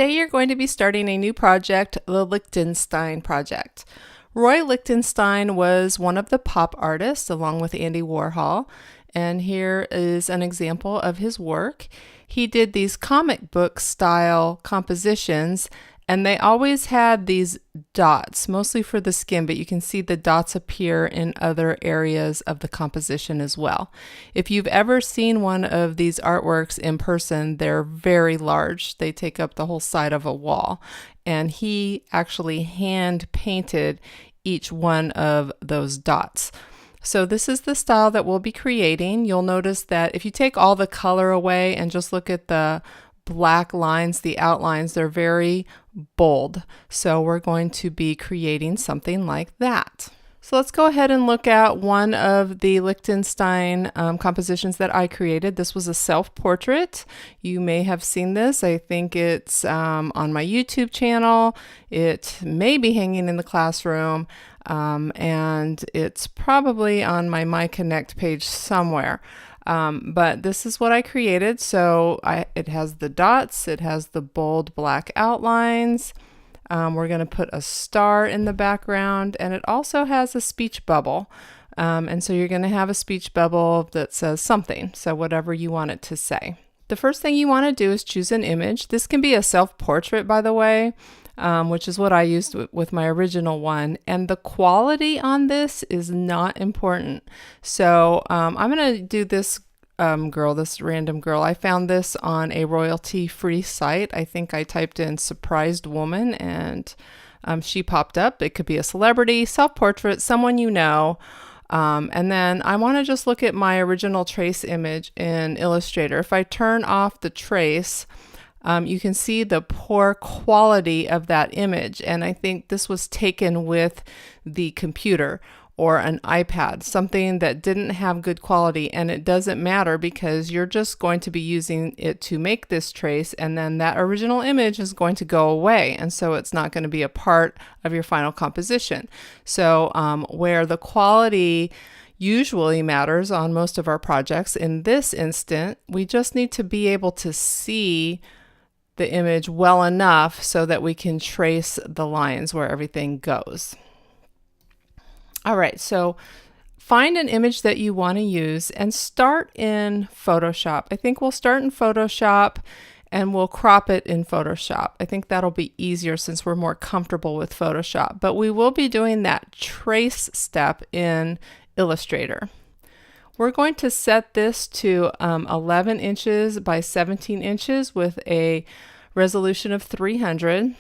Today you're going to be starting a new project, the Lichtenstein Project. Roy Lichtenstein was one of the pop artists along with Andy Warhol, and here is an example of his work. He did these comic book style compositions, and they always had these dots, mostly for the skin, but you can see the dots appear in other areas of the composition as well. If you've ever seen one of these artworks in person, they're very large. They take up the whole side of a wall. And he actually hand painted each one of those dots. So this is the style that we'll be creating. You'll notice that if you take all the color away and just look at the black lines, the outlines, they're very bold. So we're going to be creating something like that. So let's go ahead and look at one of the Lichtenstein compositions that I created. This was a self-portrait. You may have seen this. I think it's on my YouTube channel. It may be hanging in the classroom, and it's probably on my MyConnect page somewhere. But this is what I created. So it has the dots, it has the bold black outlines. We're going to put a star in the background, and it also has a speech bubble. And so you're going to have a speech bubble that says something, so whatever you want it to say. The first thing you want to do is choose an image. This can be a self-portrait, by the way, which is what I used with my original one. And the quality on this is not important. So I'm going to do this this random girl. I found this on a royalty-free site. I think I typed in surprised woman and she popped up. It could be a celebrity, self-portrait, someone you know. And then I want to just look at my original trace image in Illustrator. If I turn off the trace, you can see the poor quality of that image. And I think this was taken with the computer or an iPad, something that didn't have good quality. And it doesn't matter because you're just going to be using it to make this trace, and then that original image is going to go away. And so it's not going to be a part of your final composition. So where the quality usually matters on most of our projects, in this instant, we just need to be able to see the image well enough so that we can trace the lines where everything goes. All right, so find an image that you want to use and start in Photoshop. I think we'll start in Photoshop and we'll crop it in Photoshop. I think that'll be easier since we're more comfortable with Photoshop, but we will be doing that trace step in Illustrator. We're going to set this to 11 inches by 17 inches with a resolution of 300.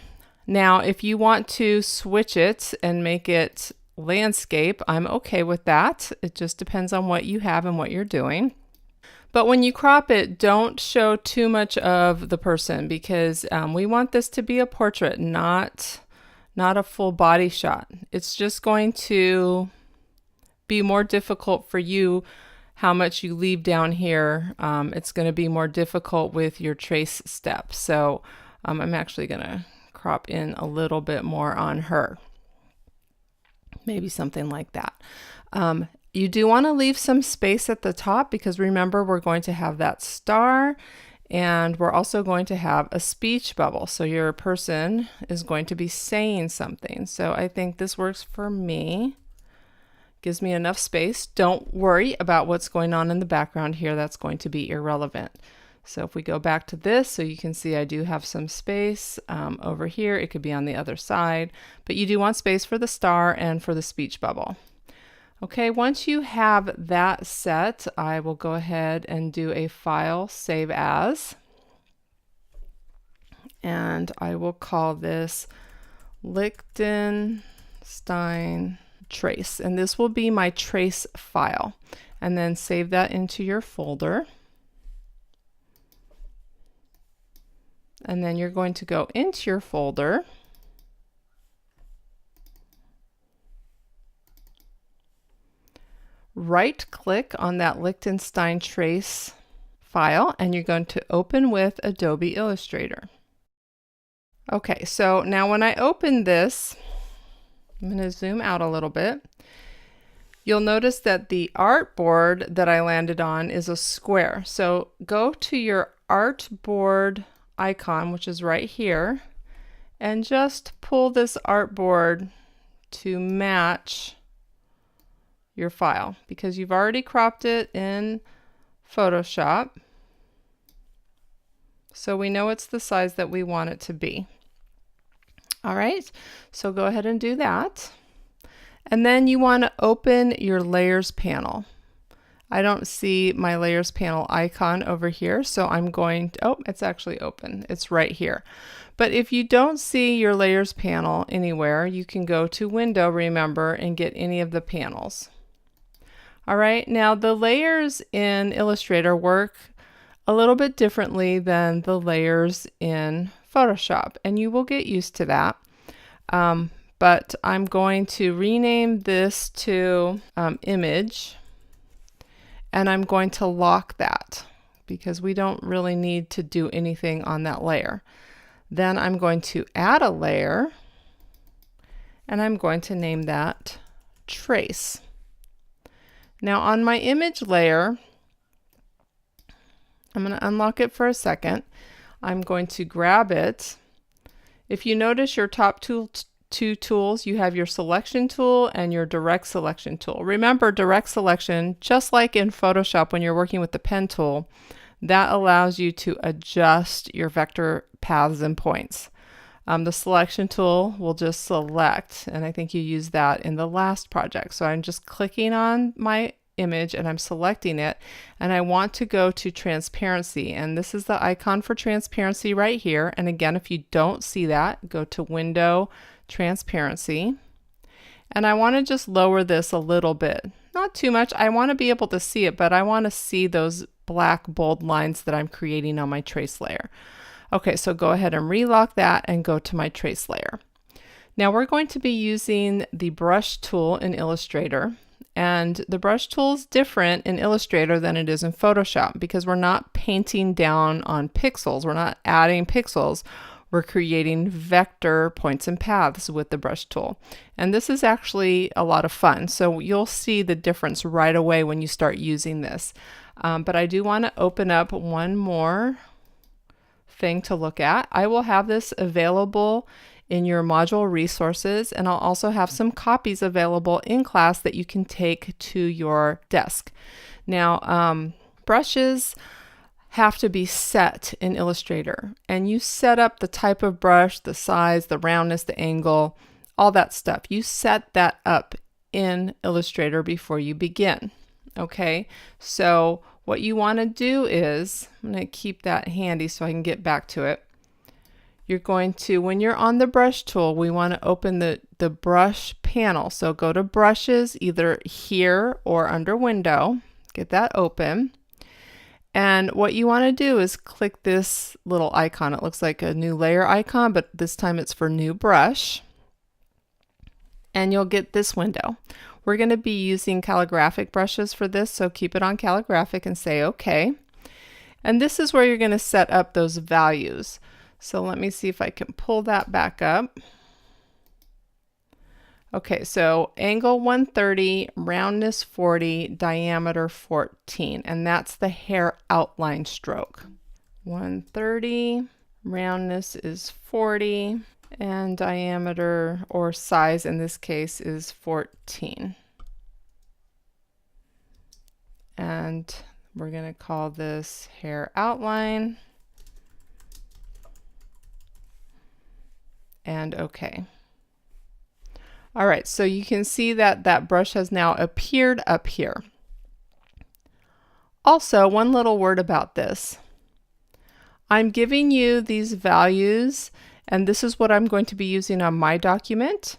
Now, if you want to switch it and make it landscape, I'm okay with that. It just depends on what you have and what you're doing. But when you crop it, don't show too much of the person because we want this to be a portrait, not a full body shot. It's just going to be more difficult for you how much you leave down here. It's going to be more difficult with your trace step. So I'm actually going to crop in a little bit more on her. Maybe something like that. You do want to leave some space at the top because remember, we're going to have that star and we're also going to have a speech bubble. So your person is going to be saying something. So I think this works for me. Gives me enough space. Don't worry about what's going on in the background here. That's going to be irrelevant. So if we go back to this, so you can see I do have some space over here. It could be on the other side, but you do want space for the star and for the speech bubble. Okay, once you have that set, I will go ahead and do a file, save as, and I will call this Lichtenstein trace, and this will be my trace file, and then save that into your folder. And then you're going to go into your folder, right click on that Lichtenstein trace file, and you're going to open with Adobe Illustrator. Okay, so now when I open this, I'm going to zoom out a little bit. You'll notice that the artboard that I landed on is a square. So go to your artboard icon, which is right here, and just pull this artboard to match your file because you've already cropped it in Photoshop. So we know it's the size that we want it to be. All right, so go ahead and do that. And then you want to open your layers panel. I don't see my layers panel icon over here, so I'm going to, oh, it's actually open. It's right here. But if you don't see your layers panel anywhere, you can go to Window, remember, and get any of the panels. All right, now the layers in Illustrator work a little bit differently than the layers in Photoshop, and you will get used to that. But I'm going to rename this to image, and I'm going to lock that because we don't really need to do anything on that layer. Then I'm going to add a layer, and I'm going to name that trace. Now on my image layer, I'm going to unlock it for a second. I'm going to grab it. If you notice your top two tools, you have your selection tool and your direct selection tool. Remember, direct selection, just like in Photoshop when you're working with the pen tool, that allows you to adjust your vector paths and points. The selection tool will just select, and I think you used that in the last project. So I'm just clicking on my image and I'm selecting it, and I want to go to transparency, and this is the icon for transparency right here. And again, if you don't see that, go to Window, Transparency, and I want to just lower this a little bit, not too much. I want to be able to see it, but I want to see those black bold lines that I'm creating on my trace layer. Okay, so go ahead and relock that and go to my trace layer. Now we're going to be using the brush tool in Illustrator, and the brush tool is different in Illustrator than it is in Photoshop because we're not painting down on pixels. We're not adding pixels. We're creating vector points and paths with the brush tool. And this is actually a lot of fun. So you'll see the difference right away when you start using this. But I do want to open up one more thing to look at. I will have this available in your module resources, and I'll also have some copies available in class that you can take to your desk. Now, brushes have to be set in Illustrator, and you set up the type of brush, the size, the roundness, the angle, all that stuff. You set that up in Illustrator before you begin. Okay, so what you want to do is, I'm going to keep that handy so I can get back to it. You're going to, when you're on the brush tool, we want to open the brush panel. So go to brushes, either here or under Window, get that open. And what you want to do is click this little icon. It looks like a new layer icon, but this time it's for new brush. And you'll get this window. We're going to be using calligraphic brushes for this, so keep it on calligraphic and say OK. And this is where you're going to set up those values. So let me see if I can pull that back up. Okay, so angle 130, roundness 40, diameter 14, and that's the hair outline stroke. 130, roundness is 40, and diameter, or size in this case, is 14. And we're going to call this hair outline. And OK. All right, so you can see that that brush has now appeared up here. Also, one little word about this. I'm giving you these values, and this is what I'm going to be using on my document.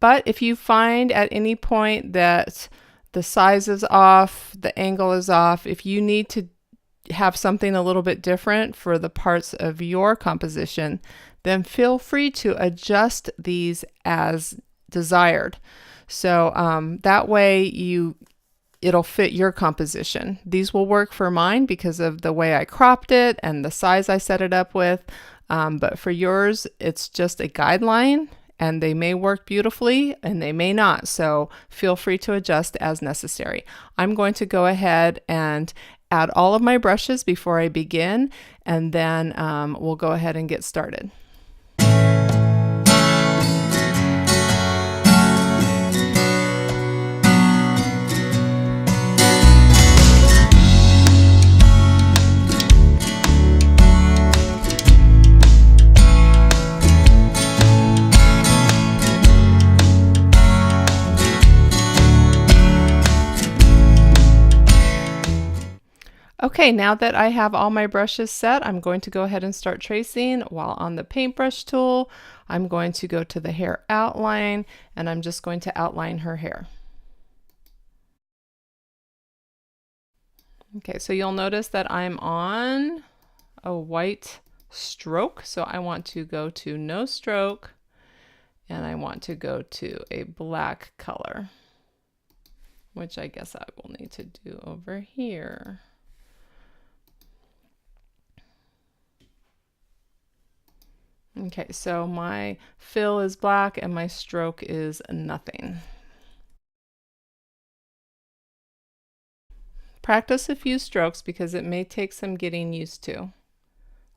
But if you find at any point that the size is off, the angle is off, if you need to have something a little bit different for the parts of your composition, then feel free to adjust these as desired. So that way it'll fit your composition. These will work for mine because of the way I cropped it and the size I set it up with. But for yours, it's just a guideline, and they may work beautifully and they may not. So feel free to adjust as necessary. I'm going to go ahead and add all of my brushes before I begin, and then we'll go ahead and get started. Okay, now that I have all my brushes set, I'm going to go ahead and start tracing. While on the paintbrush tool, I'm going to go to the hair outline, and I'm just going to outline her hair. Okay, so you'll notice that I'm on a white stroke, so I want to go to no stroke, and I want to go to a black color, which I guess I will need to do over here. Okay, so my fill is black and my stroke is nothing. Practice a few strokes because it may take some getting used to.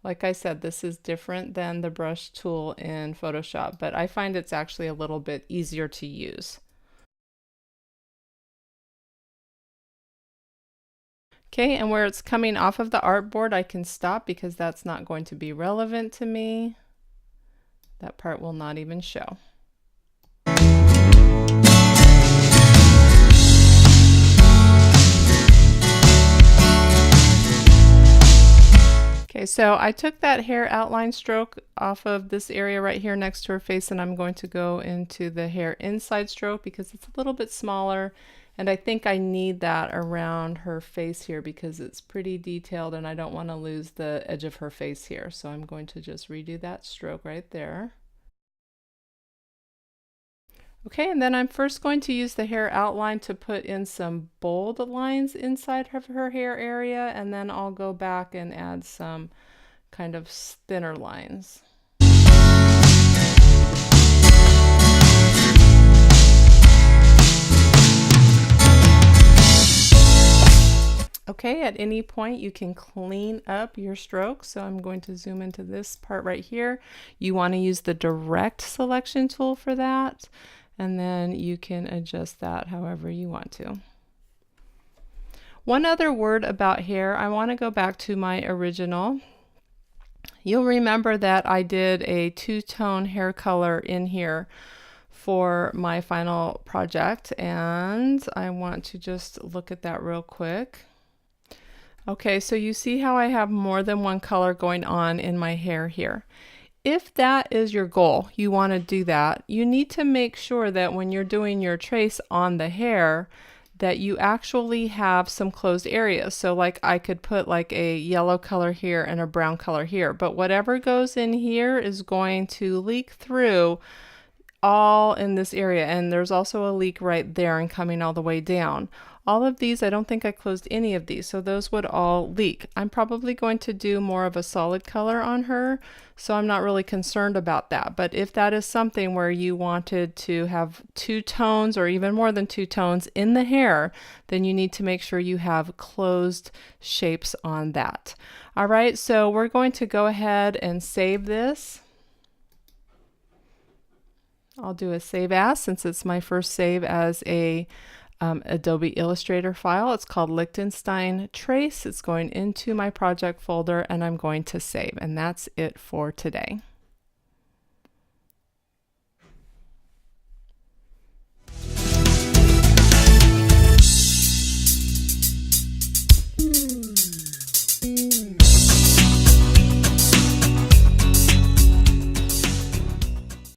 Like I said, this is different than the brush tool in Photoshop, but I find it's actually a little bit easier to use. Okay, and where it's coming off of the artboard, I can stop because that's not going to be relevant to me. That part will not even show. Okay, so I took that hair outline stroke off of this area right here next to her face, and I'm going to go into the hair inside stroke because it's a little bit smaller, and I think I need that around her face here because it's pretty detailed and I don't want to lose the edge of her face here. So I'm going to just redo that stroke right there. Okay, and then I'm first going to use the hair outline to put in some bold lines inside of her hair area, and then I'll go back and add some kind of thinner lines. Okay, at any point you can clean up your stroke. So I'm going to zoom into this part right here. You want to use the direct selection tool for that, and then you can adjust that however you want to. One other word about hair, I want to go back to my original. You'll remember that I did a two-tone hair color in here for my final project, and I want to just look at that real quick. Okay, so you see how I have more than one color going on in my hair here. If that is your goal, you want to do that, you need to make sure that when you're doing your trace on the hair that you actually have some closed areas. So like I could put like a yellow color here and a brown color here, but whatever goes in here is going to leak through all in this area, and there's also a leak right there and coming all the way down. All of these, I don't think I closed any of these, so those would all leak. I'm probably going to do more of a solid color on her, so I'm not really concerned about that. But if that is something where you wanted to have two tones or even more than two tones in the hair, then you need to make sure you have closed shapes on that. All right, so we're going to go ahead and save this. I'll do a save as, since it's my first save as a Adobe Illustrator file. It's called Lichtenstein Trace. It's going into my project folder, and I'm going to save, and that's it for today.